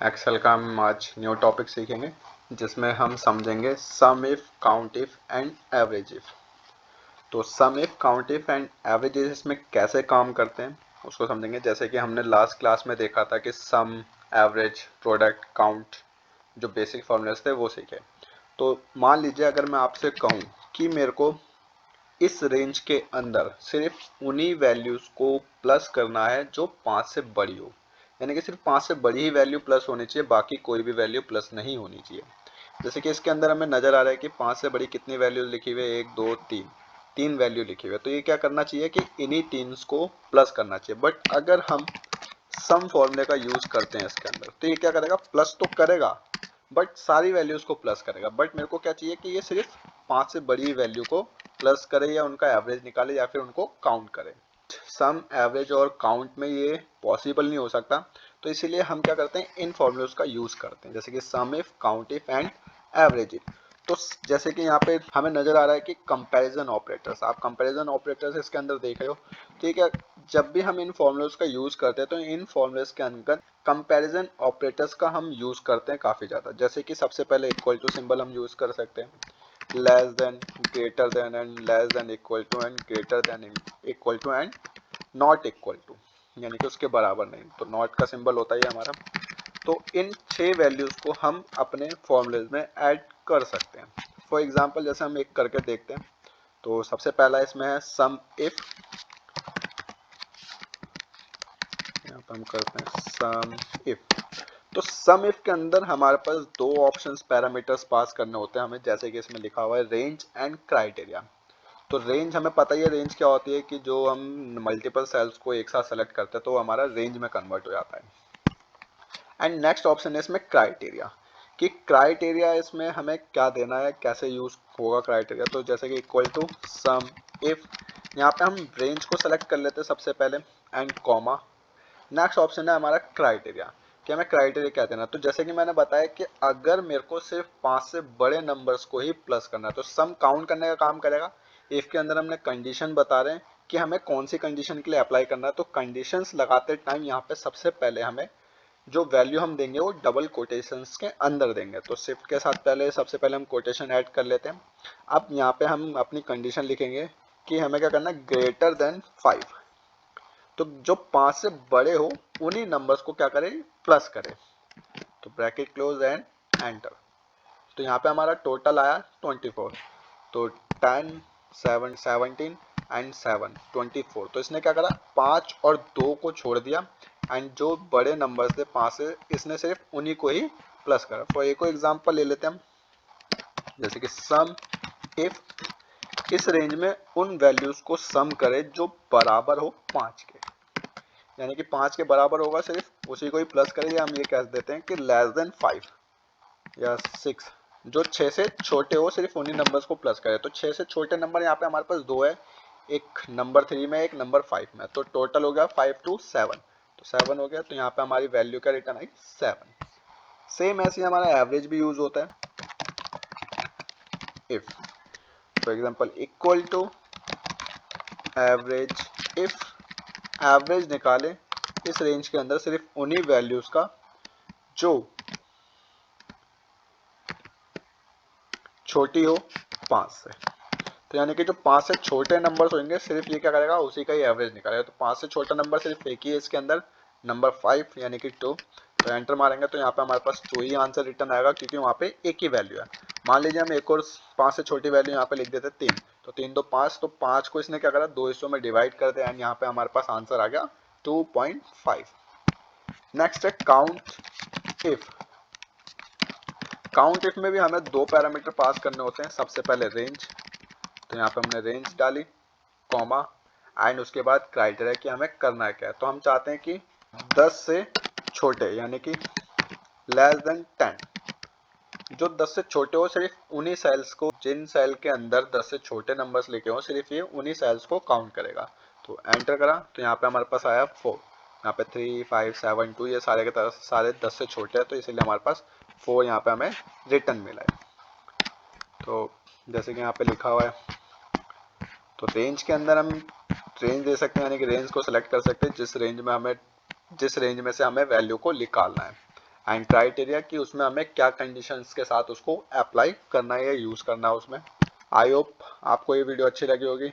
Excel का हम आज न्यू टॉपिक सीखेंगे जिसमें हम समझेंगे sum if, count if and average if. तो sum if, count if and average if इसमें कैसे काम करते हैं उसको समझेंगे। जैसे कि हमने लास्ट क्लास में देखा था कि सम, एवरेज, प्रोडक्ट, काउंट जो बेसिक फॉर्मूलेस थे वो सीखे। तो मान लीजिए अगर मैं आपसे कहूँ कि मेरे को इस रेंज के अंदर सिर्फ उन्हीं वैल्यूज को प्लस करना है जो 5 से बड़ी हो, यानी कि सिर्फ 5 से बड़ी ही वैल्यू प्लस होनी चाहिए, बाकी कोई भी वैल्यू प्लस नहीं होनी चाहिए। जैसे कि इसके अंदर हमें नजर आ रहा है कि 5 से बड़ी कितनी वैल्यूज लिखी हुई है, 1 2 3, 3 वैल्यू लिखी हुई है। तो ये क्या करना चाहिए कि इन्हीं तीन को प्लस करना चाहिए। बट अगर हम सम फॉर्मूले का यूज करते हैं इसके अंदर तो ये क्या करेगा, प्लस तो करेगा बट सारी वैल्यूज को प्लस करेगा। बट मेरे को क्या चाहिए कि ये सिर्फ 5 से बड़ी वैल्यू को प्लस करे या उनका एवरेज निकाले या फिर उनको काउंट करे। सम, एवरेज और काउंट में ये पॉसिबल नहीं हो सकता, तो इसीलिए हम क्या करते हैं, इन फॉर्मूलोज का यूज करते हैं, जैसे कि sum if, count if and average if. तो जैसे कि यहाँ पे हमें नजर आ रहा है कि कंपैरिजन ऑपरेटर्स, आप कंपैरिजन ऑपरेटर्स इसके अंदर देख रहे हो। ठीक है, जब भी हम इन फॉर्मूलोज का यूज करते हैं तो इन फॉर्मूलेज के अंदर कंपैरिजन ऑपरेटर्स का हम यूज करते हैं काफी ज्यादा। जैसे कि सबसे पहले इक्वल टू सिंबल हम यूज कर सकते हैं, less than, greater than and less than equal to and greater than equal to and not equal to, यानी कि उसके बराबर नहीं। तो नॉट का सिंबल होता है हमारा। तो इन 6 वैल्यूज को हम अपने फॉर्मूलेज में ऐड कर सकते हैं। फॉर एग्जांपल जैसे हम एक करके देखते हैं। तो सबसे पहला इसमें है सम इफ, यहाँ पर हम करते हैं सम इफ। तो सम इफ के अंदर हमारे पास दो ऑप्शंस, पैरामीटर्स पास करने होते हैं हमें, जैसे कि इसमें लिखा हुआ है रेंज एंड क्राइटेरिया। तो रेंज हमें पता ही है, रेंज क्या होती है कि जो हम मल्टीपल सेल्स को एक साथ सेलेक्ट करते हैं तो हमारा रेंज में कन्वर्ट हो जाता है। एंड नेक्स्ट ऑप्शन है इसमें क्राइटेरिया, कि क्राइटेरिया इसमें हमें क्या देना है, कैसे यूज होगा क्राइटेरिया। तो जैसे कि इक्वल टू सम इफ, यहाँ पे हम रेंज को सेलेक्ट कर लेते हैं सबसे पहले एंड कॉमा। नेक्स्ट ऑप्शन है हमारा क्राइटेरिया, कि हमें क्राइटेरिया क्या देना। तो जैसे कि मैंने बताया कि अगर मेरे को सिर्फ 5 से बड़े नंबर्स को ही प्लस करना है तो सम काउंट करने का काम करेगा। इफ के अंदर हमने कंडीशन बता रहे हैं कि हमें कौन सी कंडीशन के लिए अप्लाई करना है। तो कंडीशंस लगाते टाइम यहाँ पे सबसे पहले हमें जो वैल्यू हम देंगे वो डबल कोटेशंस के अंदर देंगे। तो शिफ्ट के साथ पहले सबसे पहले हम कोटेशन ऐड कर लेते हैं। अब यहाँ पे हम अपनी कंडीशन लिखेंगे कि हमें क्या करना है, ग्रेटर देन 5। तो जो 5 से बड़े हो उन्हीं नंबर्स को क्या करें, प्लस करें। तो ब्रैकेट क्लोज एंड एंटर। तो यहाँ पे हमारा टोटल आया 24। तो 10, 7, 17 एंड 7, 24। तो इसने क्या करा, 5 और 2 को छोड़ दिया एंड जो बड़े नंबर्स थे 5 से, इसने सिर्फ उन्हीं को ही प्लस करा। फॉर एक एग्जांपल ले लेते हैं हम, जैसे कि सम इफ इस रेंज में उन वैल्यूज को सम करे जो बराबर हो 5 के, यानी कि 5 के बराबर होगा सिर्फ उसी को ही प्लस करें, या हम ये कह देते हैं कि लेस देन 5 या 6, जो 6 से छोटे हो सिर्फ उन्हीं नंबर्स को प्लस करें। तो 6 से छोटे नंबर यहाँ पे हमारे पास दो है, एक नंबर 3 में, एक नंबर 5 में। तो टोटल हो गया 5 to 7, तो 7 हो गया। तो यहाँ पे हमारी वैल्यू क्या रिटर्न आई, 7। सेम ऐसे ही हमारा एवरेज भी यूज होता है। If for example equal to average if, average निकाले इस रेंज के अंदर सिर्फ उन्हीं वैल्यूज का जो छोटी हो 5 से। तो यानी कि जो 5 से छोटे नंबर्स होंगे सिर्फ ये क्या करेगा, उसी का ही एवरेज निकालेगा। तो 5 से छोटा नंबर सिर्फ एक ही है इसके अंदर, नंबर 5 यानी कि 2। तो एंटर मारेंगे तो यहाँ पे हमारे पास 2 ही आंसर रिटर्न आएगा, क्योंकि वहाँ पे एक ही वैल्यू है। मान लीजिए हम एक और 5 से छोटी वैल्यू यहाँ पे लिख देते 3, तो 3 2 5, तो 5 को इसने क्या करा, 2 हिस्सों में डिवाइड कर दिया एंड यहाँ पे हमारे पास आंसर आ गया 2.5। नेक्स्ट है काउंट इफ। काउंट इफ में भी हमें दो पैरामीटर पास करने होते हैं। सबसे पहले रेंज, तो यहाँ पे हमने रेंज डाली, कॉमा एंड उसके बाद क्राइटेरिया कि हमें करना है क्या है। तो हम चाहते हैं कि 10 से छोटे, यानी कि लेस देन 10, जो 10 से छोटे हो सिर्फ उन्हीं सेल्स को, जिन सेल के अंदर 10 से छोटे नंबर्स लिखे हो सिर्फ ये उन्हीं सेल्स को काउंट करेगा। तो एंटर करा तो यहाँ पे हमारे पास आया 4। यहाँ पे 3, 5, 7, 2 ये सारे के तरफ सारे 10 से छोटे हैं, तो इसीलिए हमारे पास 4 यहाँ पे हमें रिटर्न मिला है। तो जैसे कि यहाँ पे लिखा हुआ है, तो रेंज के अंदर हम रेंज दे सकते हैं, यानी कि रेंज को सिलेक्ट कर सकते हैं जिस रेंज में से हमें वैल्यू को निकालना है। एंड क्राइटेरिया कि उसमें हमें क्या कंडीशंस के साथ उसको अप्लाई करना है या यूज़ करना है उसमें। आई होप आपको ये वीडियो अच्छी लगी होगी।